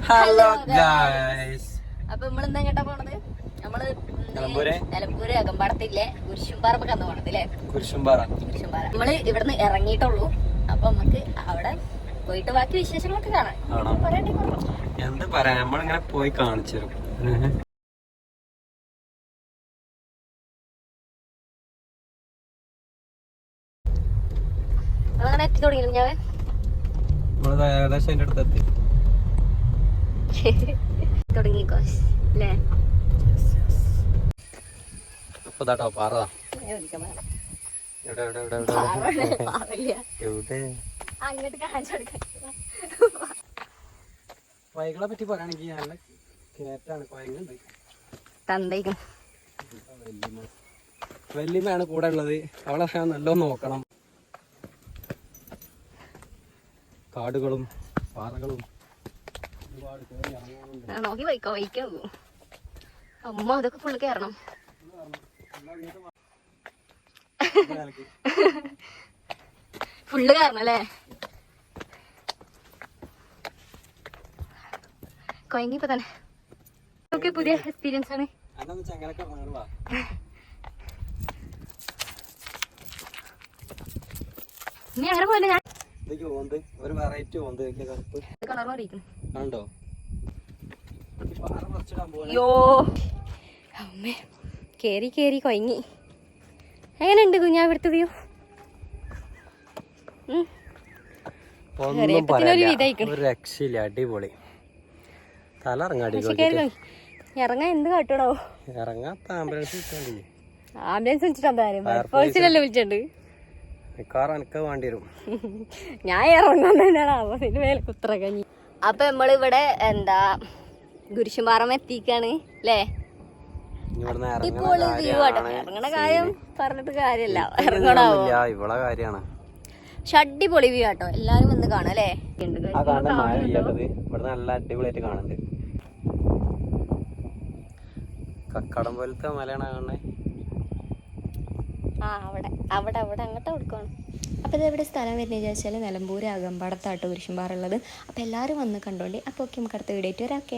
Hello guys. അപ്പൊ നമ്മളെന്താ കേട്ടാ പോണത്? നമ്മള് നിലമ്പൂര് അകമ്പാടത്തില്ലേ കുരിശുംപാറ പോണതല്ലേ? കുരിശുംപാറ നമ്മള് ഇവിടുന്ന് ഇറങ്ങിയിട്ടുള്ളൂ. അപ്പൊ നമുക്ക് അവിടെ പോയിട്ട് ബാക്കി വിശേഷങ്ങളൊക്കെ കാണാം. എന്ത് പറയാ, നമ്മളിങ്ങനെ പോയി കാണിച്ചു തരും. അങ്ങനെ എത്തി തുടങ്ങി ഞാൻ ഏകദേശം അതിന്റെ അടുത്ത് എത്തി തുടങ്ങിക്കോ അല്ലേ? അപ്പൊ ഇതാട്ടോ പാറ. അങ്ങോട്ട് കാണിച്ചു കൊടുക്കാം. കോയകളെ പറ്റി പറയുകയാണെങ്കിൽ നല്ല കേറ്റാണ്. കോയങ്ങളുണ്ട്. തന്തയ്ക്കും വല്യമ്മയാണ് കൂടെ ഉള്ളത്. അവളെ നല്ലോണം നോക്കണം. കാടുകളും പാറകളും ഒരുപാട് നോക്കി വയ്ക്കോ വയ്ക്കോ. അമ്മ അതൊക്കെ ഫുള്ള് കയറണം. ഫുള്ള് കയറണം അല്ലേ? കൊയങ്ങിപ്പോ തന്നെ ഒക്കെ പുതിയ എക്സ്പീരിയൻസ് ആണ്. നീ അങ്ങനെ പോലെ ഞാൻ ഒരു വെറൈറ്റി കളർ മാറിയിരിക്കുന്നു. കണ്ടോ? അയ്യോ അമ്മേ, കേറി കേറി കൊയങ്ങി. എങ്ങനെയുണ്ട് കുഞ്ഞാ ഇവിടുത്തെ വ്യൂ? ഒരു രക്ഷയില്ല, അടിപൊളി. തല ഇറങ്ങാടി ഇറങ്ങാൻ എന്ത് കാട്ടണോ? ഇറങ്ങാത്ത ആംബുലൻസ് കിട്ടാണ്ടി. ആംബുലൻസ് വിളിച്ചിട്ടുണ്ടോ? വിളിച്ചിട്ടുണ്ട്. കാർ എനിക്ക് വേണ്ടി വരും. ഞാൻ ഇറങ്ങാൻ തന്നെയാണ് അവന് മേലെ കുത്രകഞ്ഞി. അപ്പൊ നമ്മളിവിടെ എന്താ കുരിശുംപാറ എത്തിക്കാണ് അല്ലേ? അടിപൊളി വ്യൂ ആട്ടോ. ഇറങ്ങണ കാര്യം പറഞ്ഞിട്ട് കാര്യല്ല, ഇറങ്ങണാവോ ഇവളെ കാര്യാണ്. പക്ഷെ അടിപൊളി വ്യൂ ആട്ടോ. എല്ലാരും വന്ന് കാണാം അല്ലേ? ഇവിടെ നല്ല അടിപൊളിയായിട്ട് കാണുന്നുണ്ട്. കക്കടം പോലത്തെ മലയാണ് കാണുന്നത്. ആ അവിടെ അവിടെ അവിടെ അങ്ങോട്ട് കൊടുക്കണം. അപ്പോൾ ഇതെവിടെ സ്ഥലം വരുന്നത് ചോദിച്ചാൽ നിലമ്പൂർ അകമ്പാടത്താട്ടോ കുരിശുംപാറ ഉള്ളത്. അപ്പോൾ എല്ലാവരും വന്ന് കണ്ടോണ്ടി. അപ്പോൾ ഓക്കെ, നമുക്ക് അടുത്ത വീഡിയോ ആയിട്ട് വരാം. ഓക്കെ.